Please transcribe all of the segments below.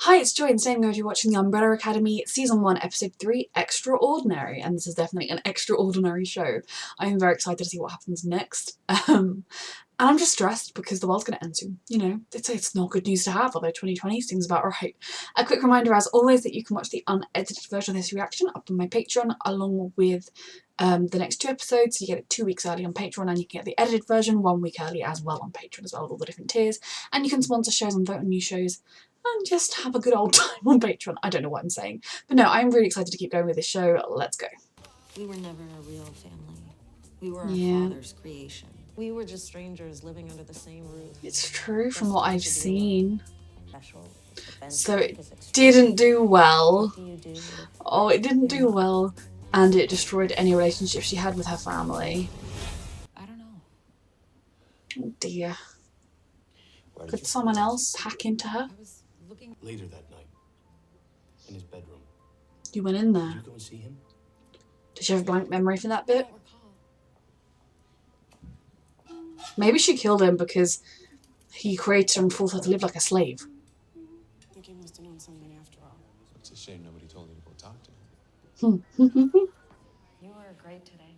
Hi, it's Joy, and today I'm going to be watching The Umbrella Academy Season 1, Episode 3, Extraordinary, and this is definitely an extraordinary show. I am very excited to see what happens next. And I'm just stressed because the world's going to end soon. You know, it's not good news to have, although 2020 seems about right. A quick reminder, as always, that you can watch the unedited version of this reaction up on my Patreon, along with the next 2 episodes. You get it 2 weeks early on Patreon, and you can get the edited version 1 week early as well on Patreon, as well, with all the different tiers. And you can sponsor shows and vote on new shows and just have a good old time on Patreon. I don't know what I'm saying. But no, I'm really excited to keep going with this show. Let's go. We were never a real family. We were our father's creation. We were just strangers living under the same roof. It's true from what I've seen. So it didn't do well. Oh, it didn't do well. And it destroyed any relationship she had with her family. I don't know. Oh dear. Could someone else hack into her? Later that night, in his bedroom. You went in there. Did you go and see him? Did she have a blank memory for that bit? Maybe she killed him because he created her and forced her to live like a slave. I think he must have known something after all. It's a shame nobody told you to go talk to him. You were great today.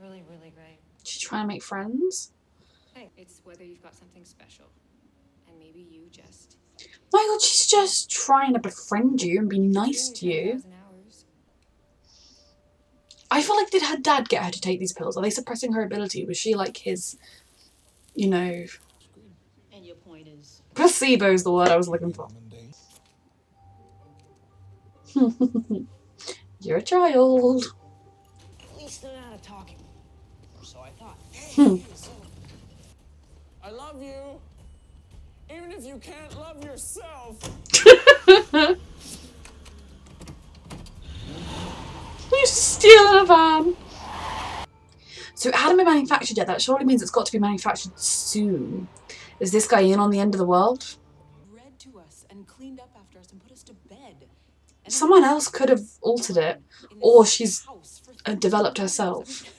Really, really great. She's trying to make friends. It's whether you've got something special. And maybe you just... My god, she's just trying to befriend you and be nice to you. I feel like, did her dad get her to take these pills? Are they suppressing her ability? Was she like his, you know... And your point is... Placebo is the word I was looking for. You're a child. At least they're not talking. Or so I thought. I love you. Even if you can't love yourself. You stealing a van. So it hadn't been manufactured yet. That surely means it's got to be manufactured soon. Is this guy in on the end of the world? Read to us and cleaned up after us and put us to bed. Someone else could have altered it, or she's developed herself.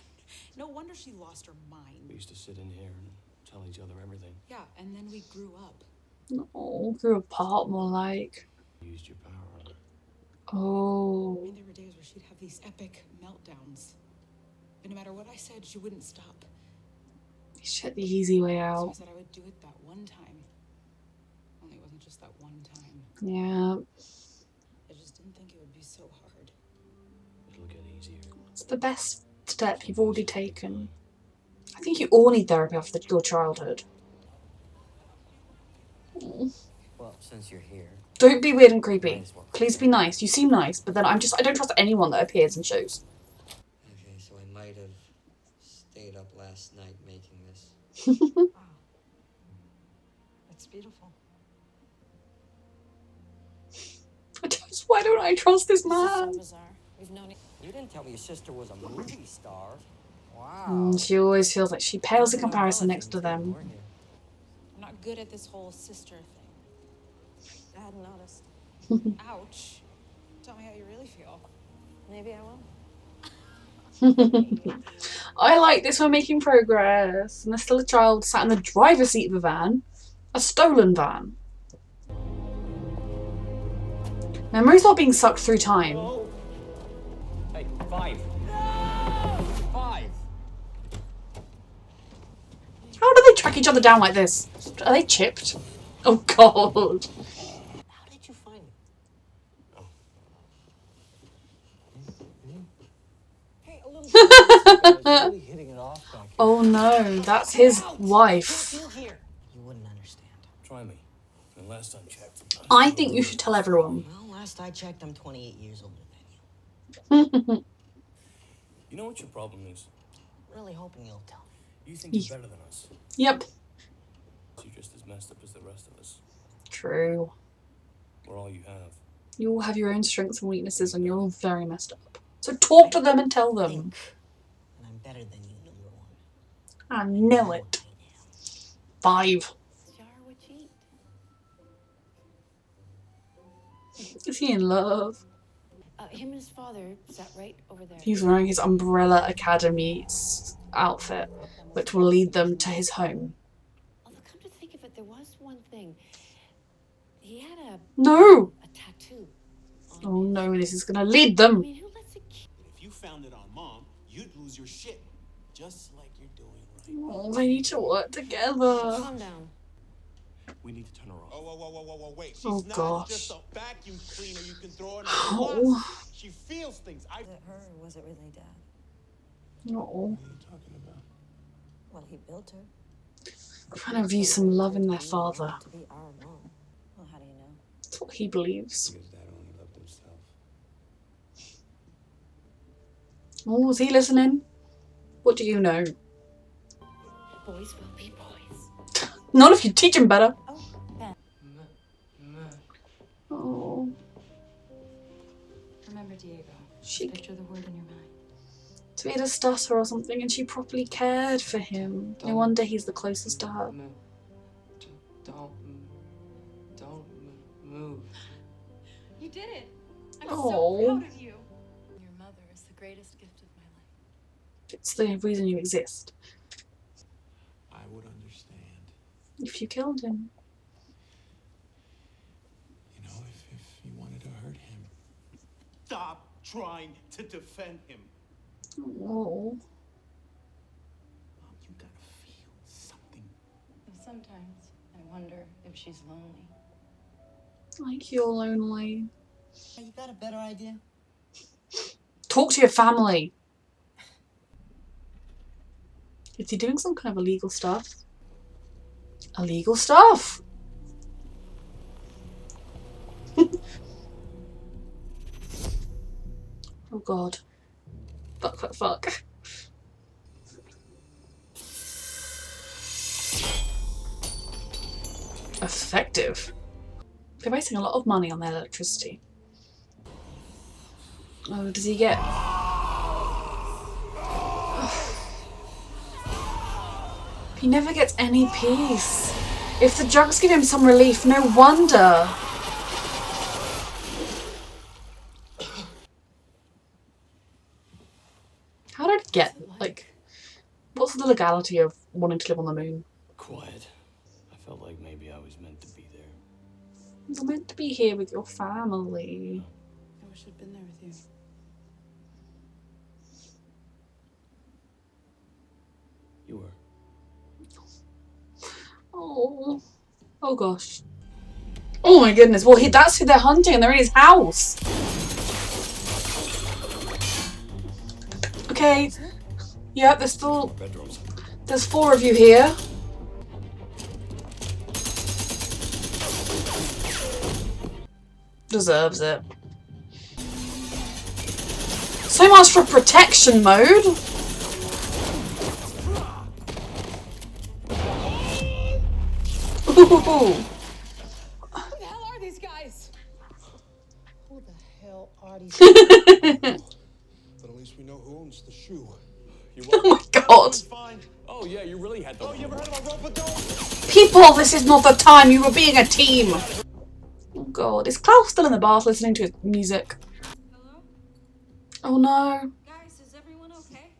No wonder she lost her mind. We used to sit in here and tell each other everything. Yeah, and then we grew up. Oh, grew apart more like. You used your power on her. Oh. I mean, there were days where she'd have these epic meltdowns. But no matter what I said, she wouldn't stop. You took the easy way So I out. said I would do it that one time. Only it wasn't just that one time. Yeah. I just didn't think it would be so hard. It'll get easier. It's the best step you've already taken. I think you all need therapy after your childhood. Well, since you're here. Don't be weird and creepy. Please be nice. You seem nice, but then I don't trust anyone that appears in shows. Okay, so I might have stayed up last night making this. Wow. That's beautiful. Why don't I trust this This is man? so bizarre. We've known it. You didn't tell me your sister was a movie star. Wow. She always feels like she pales in comparison next to them. I'm not good at this whole sister thing. I hadn't noticed. Ouch. Tell me how you really feel. Maybe I will. I like this, we're making progress. And there's still a child sat in the driver's seat of a van. A stolen van. Memories are being sucked through time. Hey, 5. 5. How do they track each other down like this? Are they chipped? Oh god. How did you find me? Hey, a little Really hitting it off back here. Oh no, that's his wife. You here? You wouldn't understand. Try me. And last time checked. I think you should tell everyone. Well, last I checked, I'm 28 years older than you. You know what your problem is? Really hoping you'll tell me. You think you're better than us. Yep. You're just as messed up as the rest of us. True. We're all you have. You all have your own strengths and weaknesses and you're all very messed up. So talk to them and tell them. And I'm better than you, number 1. I know it. 5. Jar would cheat. Is he in love? Him and his father sat right over there. He's wearing his Umbrella Academy outfit, which will lead them to his home. Although, come to think of it, there was one thing. No! a tattoo. Oh no, this is gonna lead them. Who lets a kid? If you found it on Mom, you'd lose your shit. Just like you're doing right. Oh, they need to work together. Calm down. We need to turn her off. Whoa, wait. She's Oh, not gosh. just a vacuum cleaner you can throw in a Oh. closet. She feels things. Was it her or was it really Dad? No. What are you talking about? Well, he built her. Trying to view some love in their father. To be our mom. Well, how do you know? That's what he believes. Because Dad only loved himself. Oh, is he listening? What do you know? Boys will be boys. Not if you teach him better. Oh, Ben. Oh. Remember, Diego. She Picture the word in your mind. to be a stutter or something, and she properly cared for him. No wonder he's the closest to her. Don't move. You did it. I'm Oh. so proud of you. Your mother is the greatest gift of my life. It's the reason you exist. I would understand. If you killed him. You know, if you wanted to hurt him. Stop trying to defend him. Oh. Mom, you gotta feel something. Sometimes I wonder if she's lonely. Like you're lonely. You got a better idea? Talk to your family. Is he doing some kind of illegal stuff? Illegal stuff! Oh god. Fuck. Effective. They're wasting a lot of money on their electricity. Oh, does he get... He never gets any peace. If the drugs give him some relief, no wonder. How did it get, like... What's the legality of wanting to live on the moon? Quiet. I felt like maybe I was meant to be there. You're meant to be here with your family. I wish I'd been there with you. You were. Oh. Oh gosh. Oh my goodness. Well, that's who they're hunting and they're in his house. Okay. Yeah, there's 4 of you here. Deserves it. So much for protection mode. Ooh. Who the hell are these guys? Who the hell are these? But at least we know who owns the shoe. Oh my god. Fine. Oh yeah, you really had the. Oh, you ever heard of a rope-a-dope? People, this is not the time. You were being a team. Oh god. Is Klaus still in the bath listening to his music? Hello? Oh no. Guys, is everyone okay?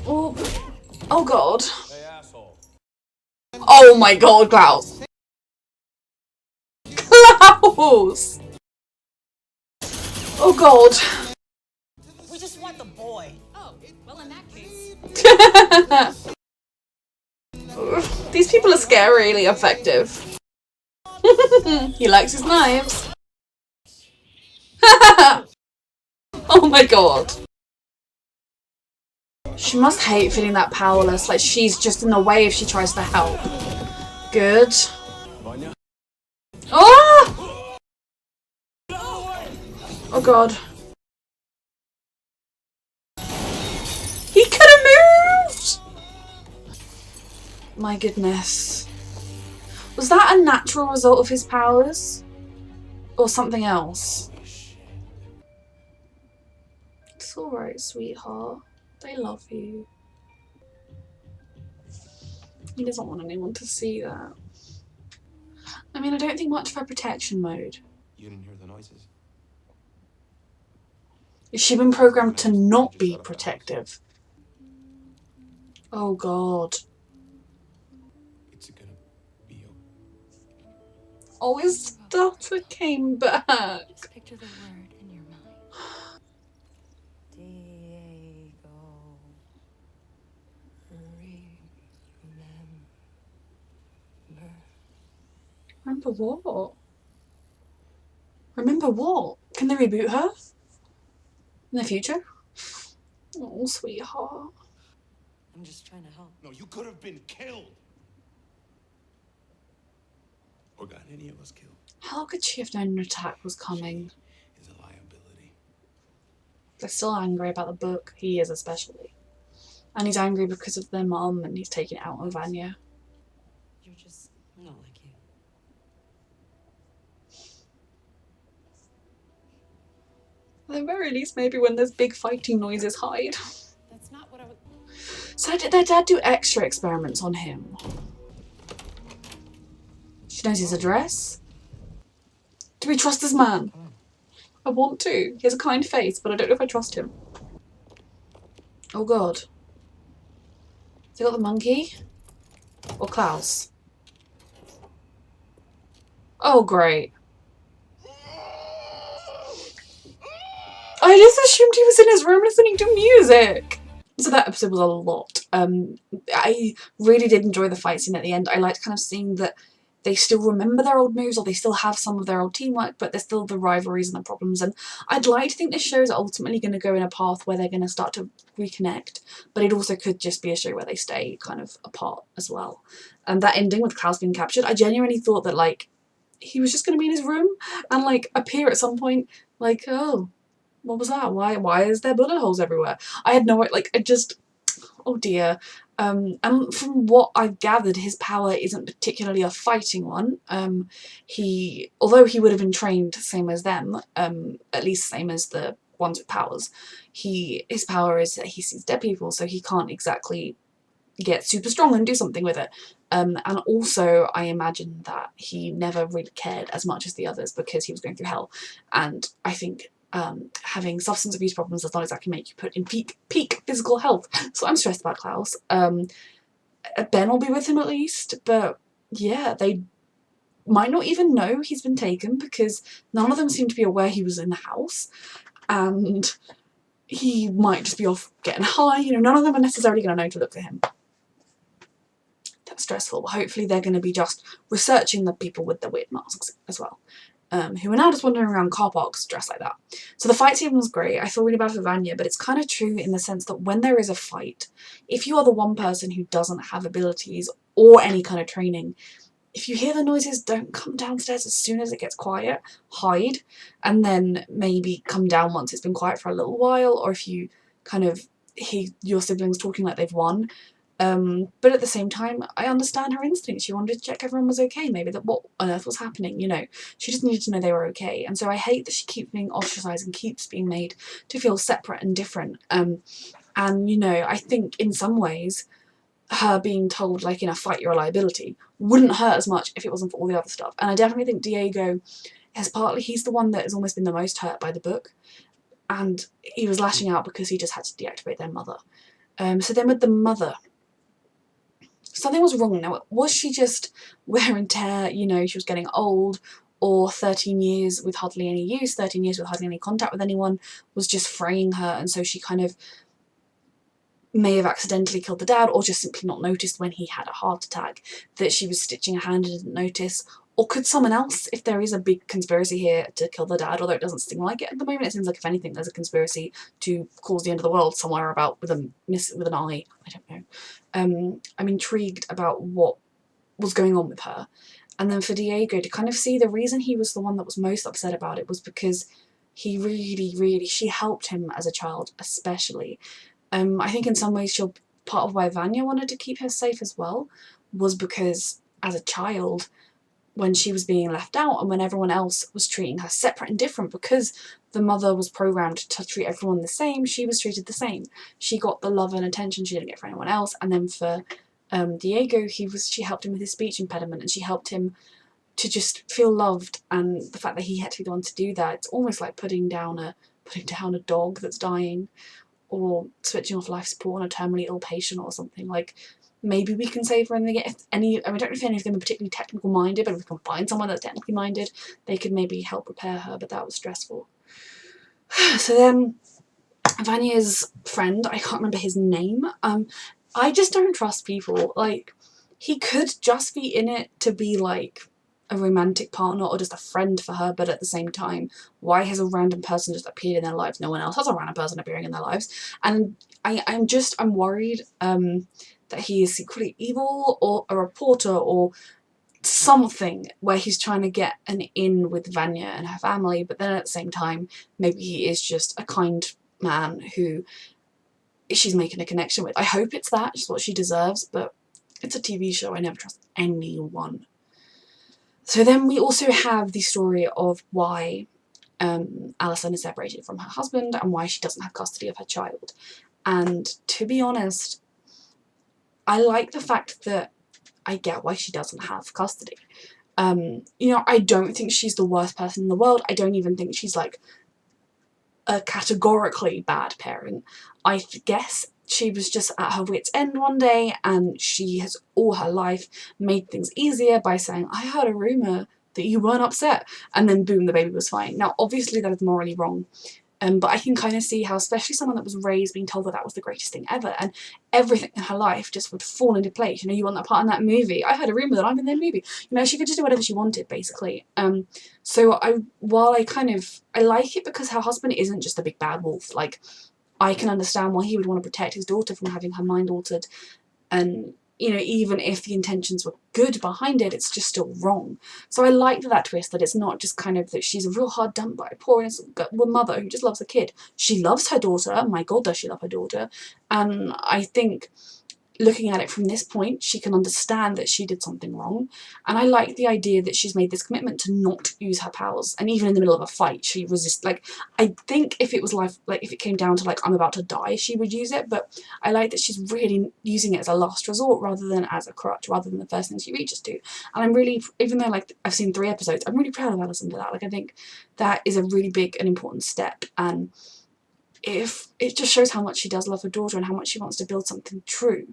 Oh. Oh god. Hey asshole. Oh my god, Klaus. Klaus! Oh god. We just want the boy. Oh, well, in that case. These people are scarily effective. He likes his knives. Oh my god. She must hate feeling that powerless, like she's just in the way if she tries to help. Good. Oh! Oh god. He could have moved! My goodness. Was that a natural result of his powers? Or something else? It's alright, sweetheart. They love you. He doesn't want anyone to see that. I mean, I don't think much for protection mode. You didn't hear the noises. Has she been programmed to not be protective? Oh god. It's gonna be Oh, his stutter came back. Just picture the word in your mind. Diego. Remember what? Remember what? Can they reboot her? In the future? Oh, sweetheart. I'm just trying to help. No, you could have been killed. Or got any of us killed. How could she have known an attack was coming? She is a liability. They're still angry about the book. He is especially. And he's angry because of their mum and he's taking it out on Vanya. You're just not like you. At the very least, maybe when there's big fighting noises, hide. That's not what I was. So did their dad do extra experiments on him? She knows his address? Do we trust this man? I want to. He has a kind face, but I don't know if I trust him. Oh god. Has he got the monkey? Or Klaus? Oh great. I just assumed he was in his room listening to music. So that episode was a lot. I really did enjoy the fight scene at the end. I liked kind of seeing that they still remember their old moves, or they still have some of their old teamwork, but there's still the rivalries and the problems. And I'd like to think this show is ultimately going to go in a path where they're going to start to reconnect, but it also could just be a show where they stay kind of apart as well. And that ending with Klaus being captured, I genuinely thought that like he was just going to be in his room and like appear at some point, like, oh, what was that? Why is there bullet holes everywhere? I had no, like, I just, oh dear. And from what I've gathered, his power isn't particularly a fighting one. Although he would have been trained same as them, at least same as the ones with powers, his power is that he sees dead people, so he can't exactly get super strong and do something with it. And also, I imagine that he never really cared as much as the others because he was going through hell. And I think having substance abuse problems does not exactly make you put in peak physical health. So I'm stressed about Klaus. Ben will be with him at least, but yeah, they might not even know he's been taken because none of them seem to be aware he was in the house, and he might just be off getting high. You know, none of them are necessarily going to know to look for him. That's stressful. Hopefully they're going to be just researching the people with the weird masks as well. Who are now just wandering around car parks dressed like that. So the fight scene was great. I feel really bad for Vanya, but it's kind of true in the sense that when there is a fight, if you are the one person who doesn't have abilities or any kind of training, if you hear the noises, don't come downstairs as soon as it gets quiet. Hide, and then maybe come down once it's been quiet for a little while, or if you kind of hear your siblings talking like they've won. But at the same time, I understand her instincts. She wanted to check everyone was okay, maybe that what on earth was happening, you know. She just needed to know they were okay. And so I hate that she keeps being ostracized and keeps being made to feel separate and different. And, you know, I think in some ways, her being told, like, in a fight, you're a liability, wouldn't hurt as much if it wasn't for all the other stuff. And I definitely think Diego he's the one that has almost been the most hurt by the book. And he was lashing out because he just had to deactivate their mother. So then with the mother, something was wrong now. Was she just wear and tear, you know, she was getting old, or 13 years with hardly any use, 13 years with hardly any contact with anyone was just fraying her, and so she kind of may have accidentally killed the dad, or just simply not noticed when he had a heart attack that she was stitching a hand and didn't notice. Or could someone else, if there is a big conspiracy here to kill the dad, although it doesn't seem like it at the moment, it seems like if anything there's a conspiracy to cause the end of the world somewhere about with an eye, I don't know. I'm intrigued about what was going on with her. And then for Diego to kind of see the reason he was the one that was most upset about it was because she helped him as a child, especially. I think in some ways part of why Vanya wanted to keep her safe as well was because as a child, when she was being left out and when everyone else was treating her separate and different, because the mother was programmed to treat everyone the same, she was treated the same. She got the love and attention she didn't get for anyone else. And then for Diego, she helped him with his speech impediment, and she helped him to just feel loved. And the fact that he had to be the one to do that, it's almost like putting down a dog that's dying, or switching off life support on a terminally ill patient or something. Like, maybe we can save her and they get any, I don't know if any of them are particularly technical minded, but if we can find someone that's technically minded, they could maybe help repair her, but that was stressful. So then Vanya's friend, I can't remember his name, I just don't trust people. Like, he could just be in it to be like a romantic partner or just a friend for her, but at the same time, why has a random person just appeared in their lives? No one else has a random person appearing in their lives. And I'm worried that he is secretly evil, or a reporter, or something where he's trying to get an in with Vanya and her family, but then at the same time, maybe he is just a kind man who she's making a connection with. I hope it's that, it's what she deserves, but it's a TV show, I never trust anyone. So then we also have the story of why Alison is separated from her husband and why she doesn't have custody of her child. And to be honest, I like the fact that I get why she doesn't have custody. You know, I don't think she's the worst person in the world. I don't even think she's like a categorically bad parent. I guess she was just at her wit's end one day, and she has all her life made things easier by saying, I heard a rumour that you weren't upset, and then boom, the baby was fine. Now obviously that is morally wrong, but I can kind of see how, especially someone that was raised being told that that was the greatest thing ever, and everything in her life just would fall into place. You know, you want that part in that movie. I heard a rumour that I'm in their movie. You know, she could just do whatever she wanted, basically. So while I like it because her husband isn't just a big bad wolf. Like, I can understand why he would want to protect his daughter from having her mind altered, and you know, even if the intentions were good behind it, it's just still wrong. So I like that twist, that it's not just kind of that she's a real hard done by, poor innocent mother who just loves a kid. She loves her daughter. My God, does she love her daughter? And I think, looking at it from this point, she can understand that she did something wrong, and I like the idea that she's made this commitment to not use her powers, and even in the middle of a fight she resists. Like, I think if it was life, like if it came down to like I'm about to die, she would use it, but I like that she's really using it as a last resort rather than as a crutch, rather than the first thing she reaches to. And I'm really, even though like I've seen 3 episodes, I'm really proud of Alison for that. Like, I think that is a really big and important step, and if it just shows how much she does love her daughter and how much she wants to build something true,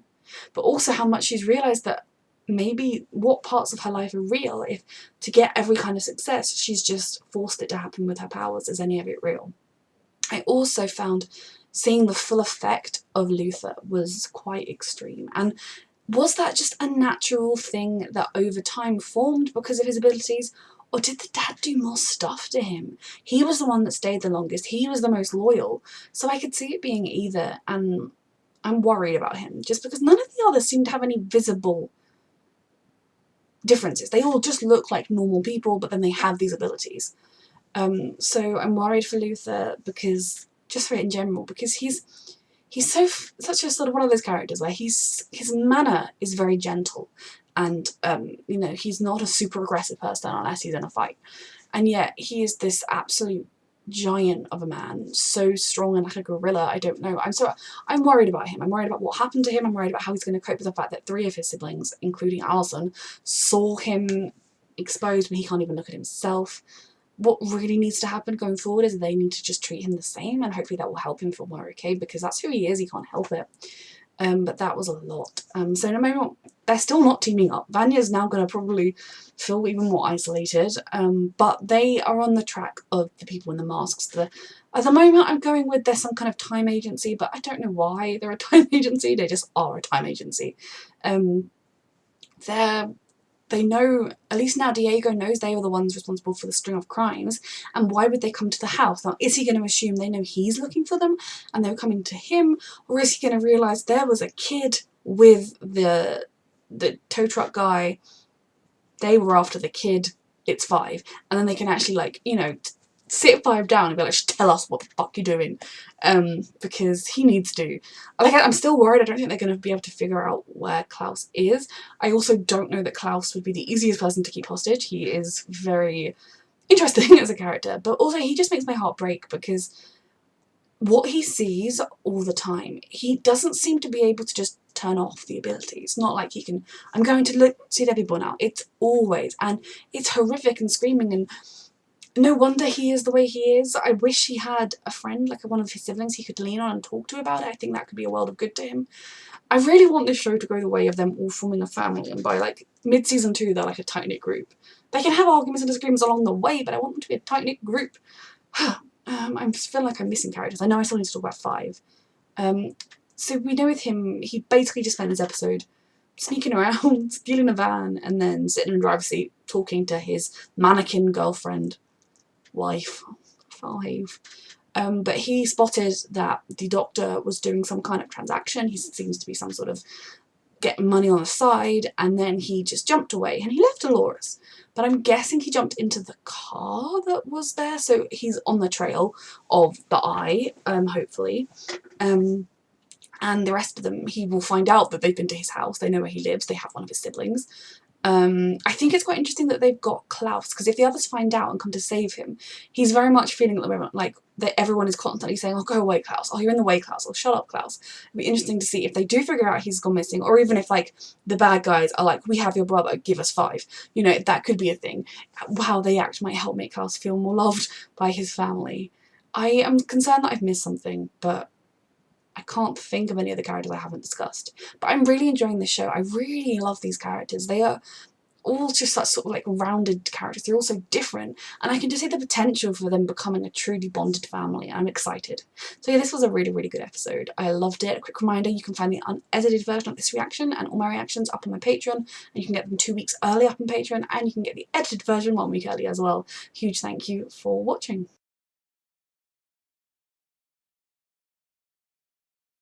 but also how much she's realised that maybe what parts of her life are real, if to get every kind of success she's just forced it to happen with her powers. Is any of it real? I also found seeing the full effect of Luther was quite extreme, and was that just a natural thing that over time formed because of his abilities, or did the dad do more stuff to him? He was the one that stayed the longest, he was the most loyal, so I could see it being either, and I'm worried about him, just because none of the others seem to have any visible differences. They all just look like normal people, but then they have these abilities. So I'm worried for Luther, because, just for it in general, because he's such a sort of one of those characters where his manner is very gentle, and you know, he's not a super aggressive person unless he's in a fight, and yet he is this absolute giant of a man, so strong and like a gorilla. I don't know. I'm worried about him. I'm worried about what happened to him. I'm worried about how he's going to cope with the fact that 3 of his siblings, including Alison, saw him exposed when he can't even look at himself. What really needs to happen going forward is they need to just treat him the same, and hopefully that will help him feel more okay, because that's who he is. He can't help it. But that was a lot. So in a moment, they're still not teaming up. Vanya's now going to probably feel even more isolated, but they are on the track of the people in the masks. At the moment, I'm going with there's some kind of time agency, but I don't know why they're a time agency. They just are a time agency. They know, at least now Diego knows they are the ones responsible for the string of crimes, and why would they come to the house? Now, is he going to assume they know he's looking for them and they're coming to him, or is he going to realise there was a kid with the tow truck guy, they were after the kid, it's 5, and then they can actually, like, you know, sit 5 down and be like, tell us what the fuck you're doing, because he needs to. Like, I'm still worried. I don't think they're going to be able to figure out where Klaus is. I also don't know that Klaus would be the easiest person to keep hostage. He is very interesting as a character, but also he just makes my heart break, because what he sees all the time, he doesn't seem to be able to just turn off the ability. It's not like he can, I'm going to see dead people now. It's always, and it's horrific and screaming, and no wonder he is the way he is. I wish he had a friend, like one of his siblings he could lean on and talk to about it. I think that could be a world of good to him. I really want this show to go the way of them all forming a family, and by like mid-season 2 they're like a tight-knit group. They can have arguments and disagreements along the way, but I want them to be a tight-knit group. I feel like I'm missing characters. I know I still need to talk about 5. So we know with him, he basically just spent his episode sneaking around, stealing a van, and then sitting in the driver's seat talking to his mannequin girlfriend, wife, but he spotted that the doctor was doing some kind of transaction. He seems to be some sort of getting money on the side, and then he just jumped away and he left Dolores. But I'm guessing he jumped into the car that was there, so he's on the trail of the eye, hopefully. And the rest of them, he will find out that they've been to his house, they know where he lives, they have one of his siblings. I think it's quite interesting that they've got Klaus, because if the others find out and come to save him, he's very much feeling at the moment like that everyone is constantly saying, oh, go away, Klaus, oh, you're in the way, Klaus, oh, shut up, Klaus. It'd be interesting to see if they do figure out he's gone missing, or even if like the bad guys are like, we have your brother, give us 5. You know, that could be a thing. How they act might help make Klaus feel more loved by his family. I am concerned that I've missed something, but I can't think of any other characters I haven't discussed. But I'm really enjoying this show. I really love these characters. They are all just that sort of like rounded characters. They're all so different, and I can just see the potential for them becoming a truly bonded family. I'm excited. So yeah, this was a really, really good episode. I loved it. A quick reminder, you can find the unedited version of this reaction and all my reactions up on my Patreon, and you can get them 2 weeks early up on Patreon, and you can get the edited version 1 week early as well. Huge thank you for watching.